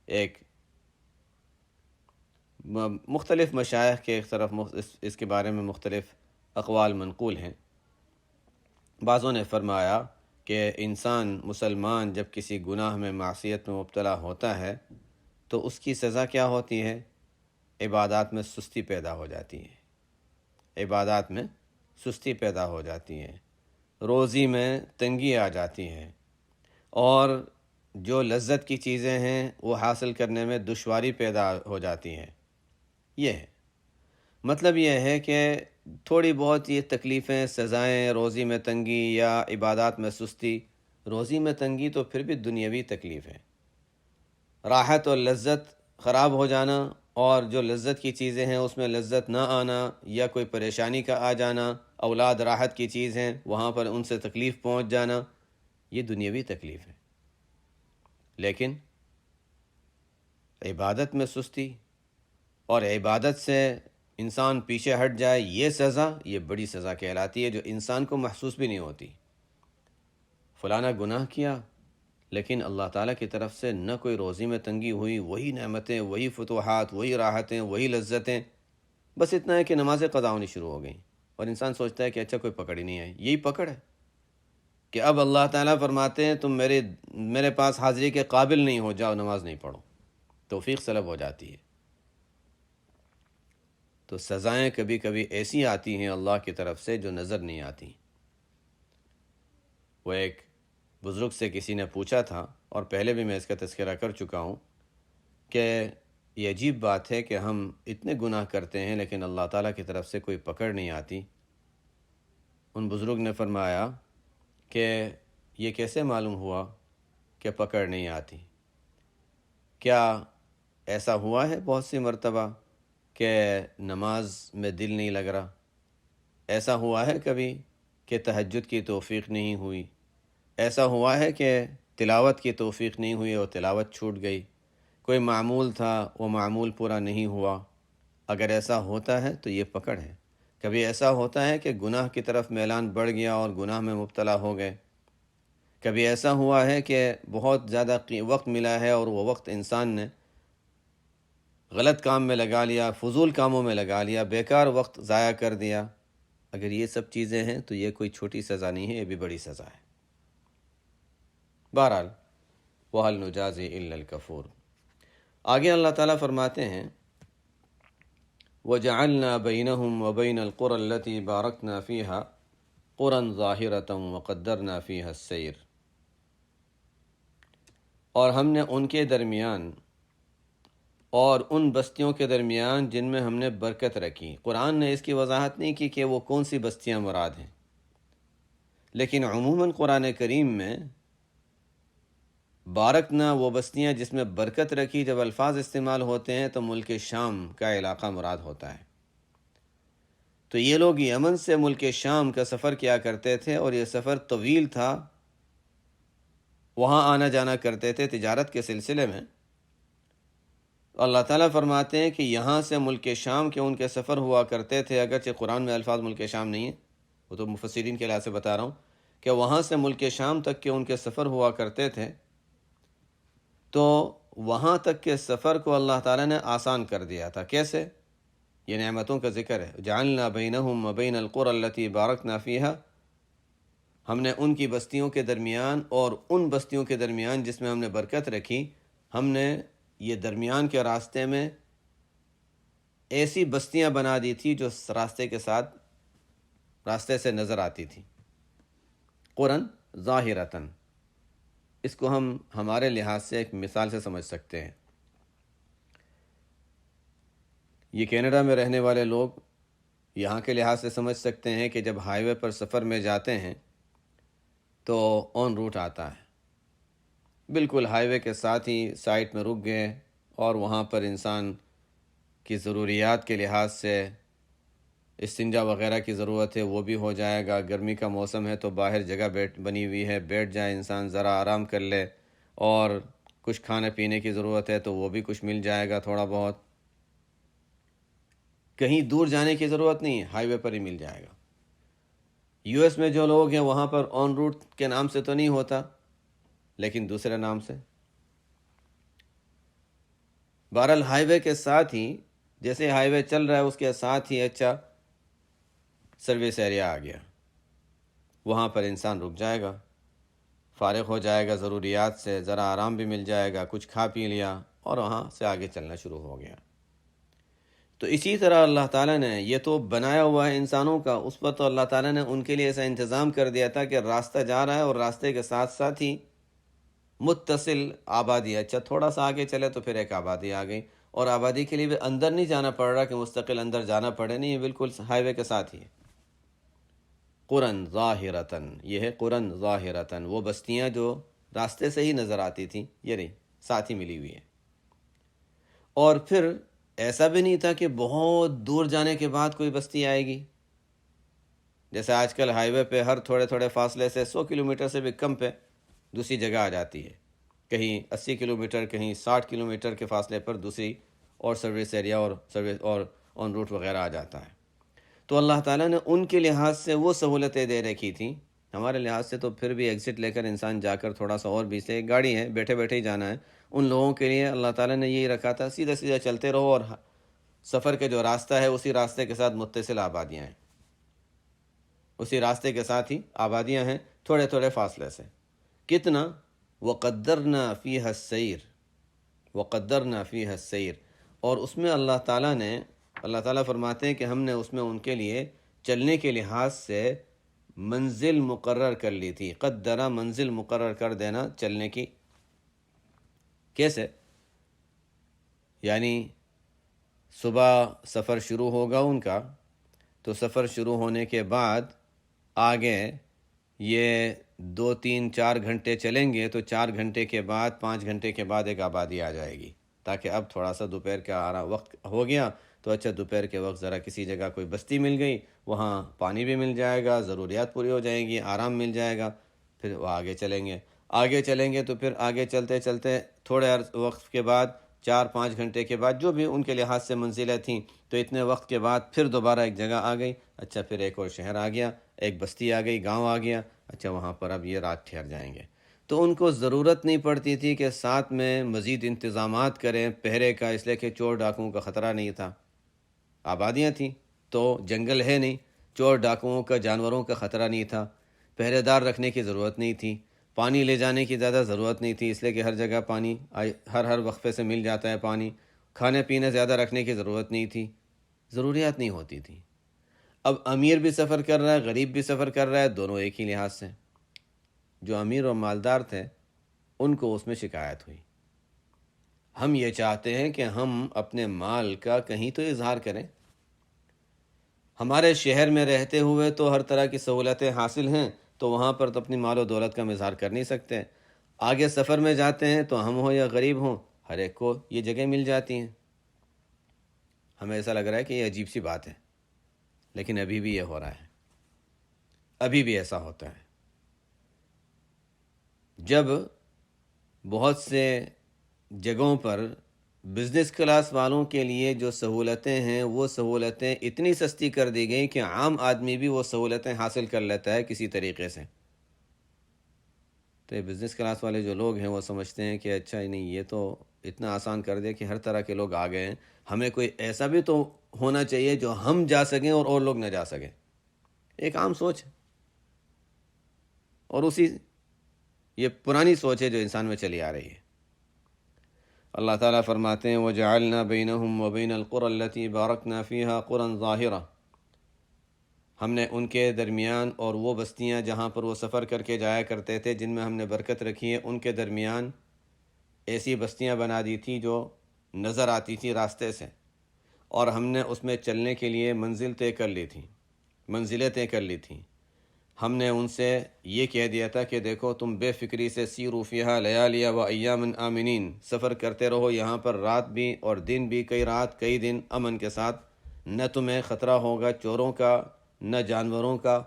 ایک مختلف مشائخ کے طرف اس کے بارے میں مختلف اقوال منقول ہیں۔ بعضوں نے فرمایا کہ انسان مسلمان جب کسی گناہ میں، معصیت میں مبتلا ہوتا ہے تو اس کی سزا کیا ہوتی ہے؟ عبادات میں سستی پیدا ہو جاتی ہے، روزی میں تنگی آ جاتی ہے، اور جو لذت کی چیزیں ہیں وہ حاصل کرنے میں دشواری پیدا ہو جاتی ہے. یہ ہے مطلب، یہ ہے کہ تھوڑی بہت یہ تکلیفیں، سزائیں، روزی میں تنگی یا عبادات میں سستی. روزی میں تنگی تو پھر بھی دنیاوی تکلیف ہے. راحت اور لذت خراب ہو جانا، اور جو لذت کی چیزیں ہیں اس میں لذت نہ آنا یا کوئی پریشانی کا آ جانا، اولاد راحت کی چیز ہیں وہاں پر ان سے تکلیف پہنچ جانا، یہ دنیاوی تکلیف ہے. لیکن عبادت میں سستی اور عبادت سے انسان پیچھے ہٹ جائے، یہ سزا، یہ بڑی سزا کہلاتی ہے جو انسان کو محسوس بھی نہیں ہوتی. فلانا گناہ کیا لیکن اللہ تعالیٰ کی طرف سے نہ کوئی روزی میں تنگی ہوئی، وہی نعمتیں، وہی فتوحات، وہی راحتیں، وہی لذتیں. بس اتنا ہے کہ نمازیں قضا ہونی شروع ہو گئیں اور انسان سوچتا ہے کہ اچھا کوئی پکڑ ہی نہیں آئی. یہی پکڑ ہے کہ اب اللہ تعالیٰ فرماتے ہیں تم میرے پاس حاضری کے قابل نہیں ہو، جاؤ نماز نہیں پڑھو. توفیق سلب ہو جاتی ہے. تو سزائیں کبھی کبھی ایسی آتی ہیں اللہ کی طرف سے جو نظر نہیں آتی. وہ ایک بزرگ سے کسی نے پوچھا تھا، اور پہلے بھی میں اس کا تذکرہ کر چکا ہوں، کہ یہ عجیب بات ہے کہ ہم اتنے گناہ کرتے ہیں لیکن اللہ تعالیٰ کی طرف سے کوئی پکڑ نہیں آتی. ان بزرگ نے فرمایا کہ یہ کیسے معلوم ہوا کہ پکڑ نہیں آتی؟ کیا ایسا ہوا ہے بہت سی مرتبہ کہ نماز میں دل نہیں لگ رہا؟ ایسا ہوا ہے کبھی کہ تہجد کی توفیق نہیں ہوئی؟ ایسا ہوا ہے کہ تلاوت کی توفیق نہیں ہوئی اور تلاوت چھوٹ گئی؟ کوئی معمول تھا وہ معمول پورا نہیں ہوا؟ اگر ایسا ہوتا ہے تو یہ پکڑ ہے. کبھی ایسا ہوتا ہے کہ گناہ کی طرف میلان بڑھ گیا اور گناہ میں مبتلا ہو گئے. کبھی ایسا ہوا ہے کہ بہت زیادہ وقت ملا ہے اور وہ وقت انسان نے غلط کام میں لگا لیا، فضول کاموں میں لگا لیا، بیکار وقت ضائع کر دیا. اگر یہ سب چیزیں ہیں تو یہ کوئی چھوٹی سزا نہیں ہے، یہ بھی بڑی سزا ہے. بہرحال وَهَلْ نُجَازِي إِلَّا الْكَفُورَ. آگے اللہ تعالیٰ فرماتے ہیں وَجَعَلْنَا بَيْنَهُمْ وَبَيْنَ الْقُرَى الَّتِي بَارَكْنَا فِيهَا قُرًى ظَاهِرَةً وَقَدَّرْنَا فِيهَا السَّيْرَ. اور ہم نے ان کے درمیان اور ان بستیوں کے درمیان جن میں ہم نے برکت رکھی. قرآن نے اس کی وضاحت نہیں کی کہ وہ کون سی بستیاں مراد ہیں، لیکن عموماً قرآن کریم میں بارکنا وہ بستیاں جس میں برکت رکھی جب الفاظ استعمال ہوتے ہیں تو ملک شام کا علاقہ مراد ہوتا ہے. تو یہ لوگ یمن سے ملک شام کا سفر کیا کرتے تھے اور یہ سفر طویل تھا، وہاں آنا جانا کرتے تھے تجارت کے سلسلے میں. اللہ تعالیٰ فرماتے ہیں کہ یہاں سے ملک شام کے ان کے سفر ہوا کرتے تھے. اگرچہ قرآن میں الفاظ ملک شام نہیں ہیں، وہ تو مفسرین کے لحاظ سے بتا رہا ہوں کہ وہاں سے ملک شام تک کے ان کے سفر ہوا کرتے تھے. تو وہاں تک کے سفر کو اللہ تعالیٰ نے آسان کر دیا تھا. کیسے؟ یہ نعمتوں کا ذکر ہے. جعلنا بینہم وبین القری التی بارکنا فیہا، ہم نے ان کی بستیوں کے درمیان اور ان بستیوں کے درمیان جس میں ہم نے برکت رکھی، ہم نے یہ درمیان کے راستے میں ایسی بستیاں بنا دی تھی جو راستے سے نظر آتی تھی. قرن ظاہرتن، اس کو ہم ہمارے لحاظ سے ایک مثال سے سمجھ سکتے ہیں. یہ کینیڈا میں رہنے والے لوگ یہاں کے لحاظ سے سمجھ سکتے ہیں کہ جب ہائی وے پر سفر میں جاتے ہیں تو آن روٹ آتا ہے، بالکل ہائی وے کے ساتھ ہی سائٹ میں رک گئے اور وہاں پر انسان کی ضروریات کے لحاظ سے استنجا وغیرہ کی ضرورت ہے وہ بھی ہو جائے گا. گرمی کا موسم ہے تو باہر جگہ بنی ہوئی ہے، بیٹھ جائے انسان ذرا آرام کر لے، اور کچھ کھانے پینے کی ضرورت ہے تو وہ بھی کچھ مل جائے گا تھوڑا بہت. کہیں دور جانے کی ضرورت نہیں ہے، ہائی وے پر ہی مل جائے گا. یو ایس میں جو لوگ ہیں وہاں پر آن روٹ کے نام سے تو نہیں ہوتا، لیکن دوسرے نام سے. بہرحال ہائی وے کے ساتھ ہی، جیسے ہائی وے چل رہا ہے اس کے ساتھ ہی اچھا سروس ایریا آ گیا، وہاں پر انسان رک جائے گا، فارغ ہو جائے گا ضروریات سے، ذرا آرام بھی مل جائے گا، کچھ کھا پی لیا اور وہاں سے آگے چلنا شروع ہو گیا. تو اسی طرح اللہ تعالیٰ نے یہ تو بنایا ہوا ہے انسانوں کا، اس پر تو اللہ تعالیٰ نے ان کے لیے ایسا انتظام کر دیا تھا کہ راستہ جا رہا ہے اور راستے کے ساتھ ساتھ ہی متصل آبادی. اچھا تھوڑا سا آگے چلے تو پھر ایک آبادی آ گئی، اور آبادی کے لیے بھی اندر نہیں جانا پڑ رہا کہ مستقل اندر جانا پڑے، نہیں، یہ بالکل ہائی وے کے ساتھ ہی ہے. قرن ظاہرتن، یہ ہے قرن ظاہرتن، وہ بستیاں جو راستے سے ہی نظر آتی تھیں یہ نہیں، ساتھ ہی ملی ہوئی ہیں. اور پھر ایسا بھی نہیں تھا کہ بہت دور جانے کے بعد کوئی بستی آئے گی، جیسے آج کل ہائی وے پہ ہر تھوڑے تھوڑے فاصلے سے 100 کلومیٹر سے بھی کم پہ دوسری جگہ آ جاتی ہے، کہیں 80 کلومیٹر، کہیں 60 کلومیٹر کے فاصلے پر دوسری اور سروس ایریا اور سروس اور آن روٹ وغیرہ آ جاتا ہے. تو اللہ تعالیٰ نے ان کے لحاظ سے وہ سہولتیں دے رکھی تھیں. ہمارے لحاظ سے تو پھر بھی ایگزٹ لے کر انسان جا کر تھوڑا سا اور بھی سے، ایک گاڑی ہے بیٹھے بیٹھے ہی جانا ہے. ان لوگوں کے لیے اللہ تعالیٰ نے یہی رکھا تھا، سیدھا سیدھا چلتے رہو، اور سفر کے جو راستہ ہے اسی راستے کے ساتھ متصل آبادیاں ہیں، اسی راستے کے ساتھ ہی آبادیاں ہیں تھوڑے تھوڑے فاصلے سے. کتنا؟ وَقَدَّرْنَا فِيهَا السَّيْرَ، وَقَدَّرْنَا فِيهَا السَّيْرَ، اور اس میں اللہ تعالیٰ فرماتے ہیں کہ ہم نے اس میں ان کے لیے چلنے کے لحاظ سے منزل مقرر کر لی تھی. قدرہ، منزل مقرر کر دینا چلنے کی. کیسے؟ یعنی صبح سفر شروع ہوگا ان کا، تو سفر شروع ہونے کے بعد آگے یہ 2 3 4 گھنٹے چلیں گے، تو 4 گھنٹے کے بعد 5 گھنٹے کے بعد ایک آبادی آ جائے گی، تاکہ اب تھوڑا سا دوپہر کا وقت ہو گیا تو اچھا دوپہر کے وقت ذرا کسی جگہ کوئی بستی مل گئی، وہاں پانی بھی مل جائے گا، ضروریات پوری ہو جائیں گی، آرام مل جائے گا. پھر وہ آگے چلیں گے تو پھر آگے چلتے چلتے تھوڑے وقت کے بعد 4 5 گھنٹے کے بعد جو بھی ان کے لحاظ سے منزلیں تھیں، تو اتنے وقت کے بعد پھر دوبارہ ایک جگہ آ گئی. اچھا پھر ایک اور شہر آ گیا، ایک بستی آ گئی، گاؤں آ گیا. اچھا وہاں پر اب یہ رات ٹھہر جائیں گے. تو ان کو ضرورت نہیں پڑتی تھی کہ ساتھ میں مزید انتظامات کریں پہرے کا، اس لیے کہ چور ڈاکوؤں کا خطرہ نہیں تھا. آبادیاں تھیں تو جنگل ہے نہیں، چور ڈاکوؤں کا، جانوروں کا خطرہ نہیں تھا، پہرے دار رکھنے کی ضرورت نہیں تھی، پانی لے جانے کی زیادہ ضرورت نہیں تھی، اس لیے کہ ہر جگہ پانی ہر وقفے سے مل جاتا ہے پانی. کھانے پینے زیادہ رکھنے کی ضرورت نہیں تھی، ضروریات نہیں ہوتی تھی. اب امیر بھی سفر کر رہا ہے، غریب بھی سفر کر رہا ہے، دونوں ایک ہی لحاظ سے. جو امیر اور مالدار تھے ان کو اس میں شکایت ہوئی. ہم یہ چاہتے ہیں کہ ہم اپنے مال کا کہیں تو اظہار کریں. ہمارے شہر میں رہتے ہوئے تو ہر طرح کی سہولتیں حاصل ہیں، تو وہاں پر تو اپنی مال و دولت کا اظہار کر نہیں سکتے. آگے سفر میں جاتے ہیں تو ہم ہوں یا غریب ہوں، ہر ایک کو یہ جگہ مل جاتی ہیں. ہمیں ایسا لگ رہا ہے کہ یہ عجیب سی بات ہے، لیکن ابھی بھی یہ ہو رہا ہے، ابھی بھی ایسا ہوتا ہے. جب بہت سے جگہوں پر بزنس کلاس والوں کے لیے جو سہولتیں ہیں وہ سہولتیں اتنی سستی کر دی گئی کہ عام آدمی بھی وہ سہولتیں حاصل کر لیتا ہے کسی طریقے سے. تو یہ بزنس کلاس والے جو لوگ ہیں وہ سمجھتے ہیں کہ اچھا نہیں، یہ تو اتنا آسان کر دے کہ ہر طرح کے لوگ آ گئے ہیں، ہمیں کوئی ایسا بھی تو ہونا چاہیے جو ہم جا سکیں اور لوگ نہ جا سکیں. ایک عام سوچ ہے، اور یہ پرانی سوچ ہے جو انسان میں چلی آ رہی ہے. اللہ تعالیٰ فرماتے ہیں وَجَعَلْنَا بَيْنَهُمْ وَبَيْنَ الْقُرَى الَّتِي بَارَكْنَا فِيهَا قُرًى ظَاهِرَةً، ہم نے ان کے درمیان اور وہ بستیاں جہاں پر وہ سفر کر کے جایا کرتے تھے، جن میں ہم نے برکت رکھی ہے، ان کے درمیان ایسی بستیاں بنا دی تھی جو نظر آتی تھی راستے سے، اور ہم نے اس میں چلنے کے لیے منزلیں طے کر لی تھیں. ہم نے ان سے یہ کہہ دیا تھا کہ دیکھو تم بے فکری سے سیروا فیہا لیالیا و ایامن آمنین، سفر کرتے رہو یہاں پر رات بھی اور دن بھی، کئی رات کئی دن امن کے ساتھ. نہ تمہیں خطرہ ہوگا چوروں کا، نہ جانوروں کا،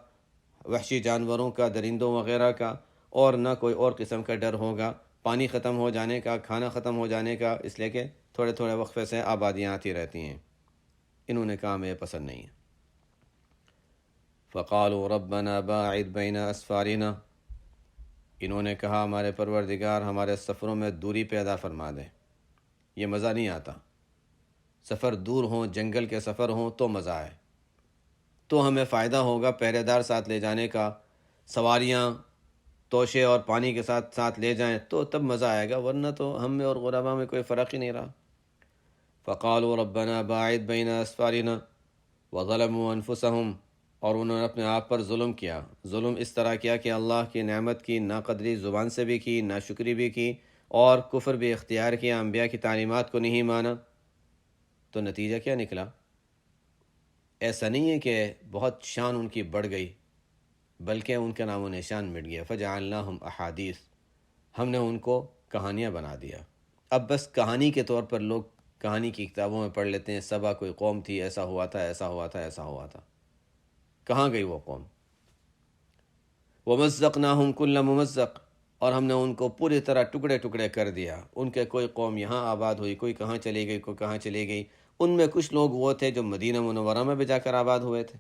وحشی جانوروں کا، درندوں وغیرہ کا، اور نہ کوئی اور قسم کا ڈر ہوگا پانی ختم ہو جانے کا، کھانا ختم ہو جانے کا، اس لیے کہ تھوڑے تھوڑے وقفے سے آبادیاں آتی رہتی ہیں. انہوں نے کہا ہمیں پسند نہیں ہے. فقالوا ربنا باعد بین اسفارنا، انہوں نے کہا ہمارے پروردگار ہمارے سفروں میں دوری پیدا فرما دے. یہ مزہ نہیں آتا، سفر دور ہوں، جنگل کے سفر ہوں تو مزہ آئے، تو ہمیں فائدہ ہوگا پہرے دار ساتھ لے جانے کا، سواریاں توشے اور پانی کے ساتھ لے جائیں تو تب مزہ آئے گا، ورنہ تو ہم میں اور غربا میں کوئی فرق ہی نہیں رہا. فقالوا ربنا باعد بین اسفارنا وظلموا انفسهم، اور انہوں نے اپنے آپ پر ظلم کیا. ظلم اس طرح کیا کہ اللہ کی نعمت کی ناقدری زبان سے بھی کی، ناشکری بھی کی، اور کفر بھی اختیار کیا، انبیاء کی تعلیمات کو نہیں مانا. تو نتیجہ کیا نکلا؟ ایسا نہیں ہے کہ بہت شان ان کی بڑھ گئی، بلکہ ان کا نام و نشان مٹ گیا. فجعلناہم احادیث، ہم نے ان کو کہانیاں بنا دیا. اب بس کہانی کے طور پر لوگ کہانی کی کتابوں میں پڑھ لیتے ہیں، سبا کوئی قوم تھی، ایسا ہوا تھا، ایسا ہوا تھا، ایسا ہوا تھا. کہاں گئی وہ قوم؟ وَمَزَّقْنَاهُمْ كُلَّ مُمَزَّقٍ، اور ہم نے ان کو پوری طرح ٹکڑے ٹکڑے کر دیا. ان کے کوئی قوم یہاں آباد ہوئی، کوئی کہاں چلی گئی، کوئی کہاں چلی گئی. ان میں کچھ لوگ وہ تھے جو مدینہ منورہ میں بھی جا کر آباد ہوئے تھے.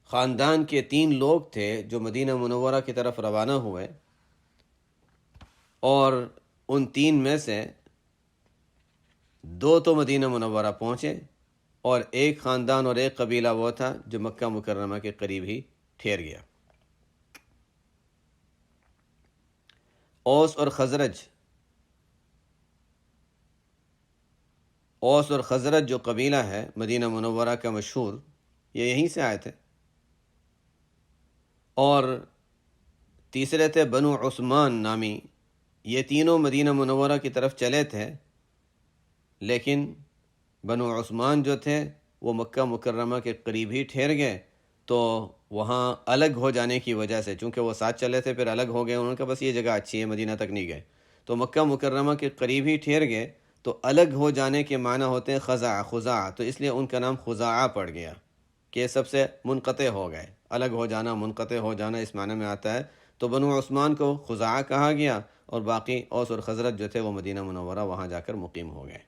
خاندان کے 3 لوگ تھے جو مدینہ منورہ کی طرف روانہ ہوئے، اور ان 3 میں سے 2 تو مدینہ منورہ پہنچے، اور ایک خاندان اور ایک قبیلہ وہ تھا جو مکہ مکرمہ کے قریب ہی ٹھہر گیا. اوس اور خزرج جو قبیلہ ہے مدینہ منورہ کا مشہور، یہ یہیں سے آئے تھے. اور تیسرے تھے بنو عثمان نامی. یہ تینوں مدینہ منورہ کی طرف چلے تھے، لیکن بنو عثمان جو تھے وہ مکہ مکرمہ کے قریب ہی ٹھہر گئے. تو وہاں الگ ہو جانے کی وجہ سے، چونکہ وہ ساتھ چلے تھے پھر الگ ہو گئے، انہوں نے کہا بس یہ جگہ اچھی ہے، مدینہ تک نہیں گئے. تو مکہ مکرمہ کے قریب ہی ٹھہر گئے. تو الگ ہو جانے کے معنی ہوتے ہیں خزاع، تو اس لیے ان کا نام خزاعہ پڑ گیا کہ سب سے منقطع ہو گئے. الگ ہو جانا، منقطع ہو جانا اس معنی میں آتا ہے. تو بنو عثمان کو خزاعہ کہا گیا، اور باقی اوس اور خزرج جو تھے وہ مدینہ منورہ وہاں جا کر مقیم ہو گئے.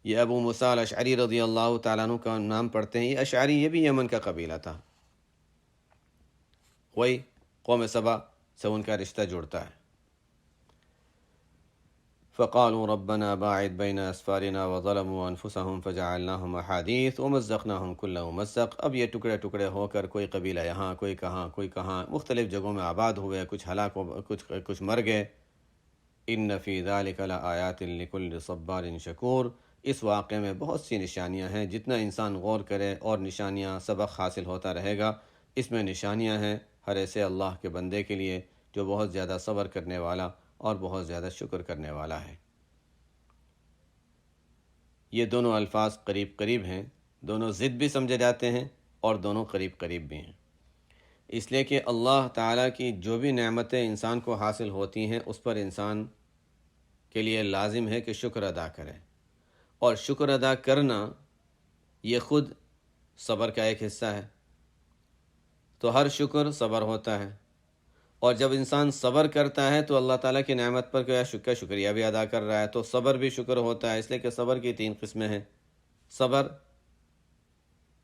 یہ ابو موسیٰ الاشعری رضی اللہ تعالیٰ عنہ کا نام پڑھتے ہیں. یہ اشعری یہ بھی یمن کا قبیلہ تھا، وہی قوم سبا سے ان کا رشتہ جڑتا ہے. فقالوا ربنا باعد بين اسفارنا وظلموا انفسهم فجعلناهم احاديث ومزقناهم كل ممزق. اب یہ ٹکڑے ٹکڑے ہو کر کوئی قبیلہ یہاں، کوئی کہاں، کوئی کہاں، مختلف جگہوں میں آباد ہوئے. کچھ ہلاک ہو، کچھ مر گئے. ان فی ذلک لآیات لکل صبار شکور. اس واقعے میں بہت سی نشانیاں ہیں. جتنا انسان غور کرے اور نشانیاں سبق حاصل ہوتا رہے گا. اس میں نشانیاں ہیں ہر ایسے اللہ کے بندے کے لیے جو بہت زیادہ صبر کرنے والا اور بہت زیادہ شکر کرنے والا ہے. یہ دونوں الفاظ قریب قریب ہیں، دونوں ضد بھی سمجھے جاتے ہیں اور دونوں قریب قریب بھی ہیں، اس لیے کہ اللہ تعالیٰ کی جو بھی نعمتیں انسان کو حاصل ہوتی ہیں اس پر انسان کے لیے لازم ہے کہ شکر ادا کرے. اور شکر ادا کرنا یہ خود صبر کا ایک حصہ ہے. تو ہر شکر صبر ہوتا ہے، اور جب انسان صبر کرتا ہے تو اللہ تعالیٰ کی نعمت پر کا شکریہ بھی ادا کر رہا ہے. تو صبر بھی شکر ہوتا ہے، اس لیے کہ صبر کی 3 قسمیں ہیں. صبر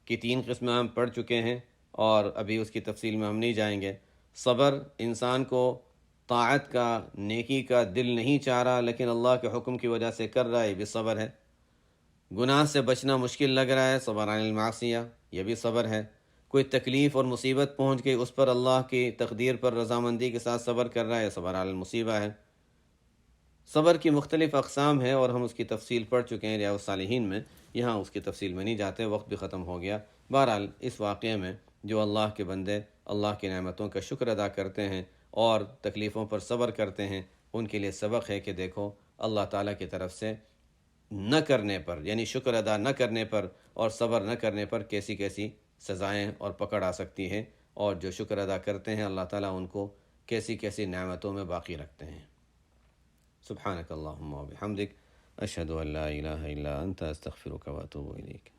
کی 3 قسمیں ہم پڑھ چکے ہیں اور ابھی اس کی تفصیل میں ہم نہیں جائیں گے. صبر انسان کو طاعت کا، نیکی کا دل نہیں چاہ رہا لیکن اللہ کے حکم کی وجہ سے کر رہا ہے، یہ بھی صبر ہے. گناہ سے بچنا مشکل لگ رہا ہے، صبر عن المعصیہ، یہ بھی صبر ہے. کوئی تکلیف اور مصیبت پہنچ گئی، اس پر اللہ کی تقدیر پر رضامندی کے ساتھ صبر کر رہا ہے، صبر علی المصیبہ ہے. صبر کی مختلف اقسام ہیں اور ہم اس کی تفصیل پڑھ چکے ہیں ریاض الصالحین میں، یہاں اس کی تفصیل میں نہیں جاتے، وقت بھی ختم ہو گیا. بہرحال اس واقعے میں جو اللہ کے بندے اللہ کی نعمتوں کا شکر ادا کرتے ہیں اور تکلیفوں پر صبر کرتے ہیں، ان کے لیے سبق ہے کہ دیکھو اللہ تعالیٰ کی طرف سے نہ کرنے پر، یعنی شکر ادا نہ کرنے پر اور صبر نہ کرنے پر کیسی کیسی سزائیں اور پکڑ آ سکتی ہے، اور جو شکر ادا کرتے ہیں اللہ تعالیٰ ان کو کیسی کیسی نعمتوں میں باقی رکھتے ہیں. سبحانک اللہم و بحمدک، اشہد ان لا الہ الا انت، استغفرک و اتوب الیک.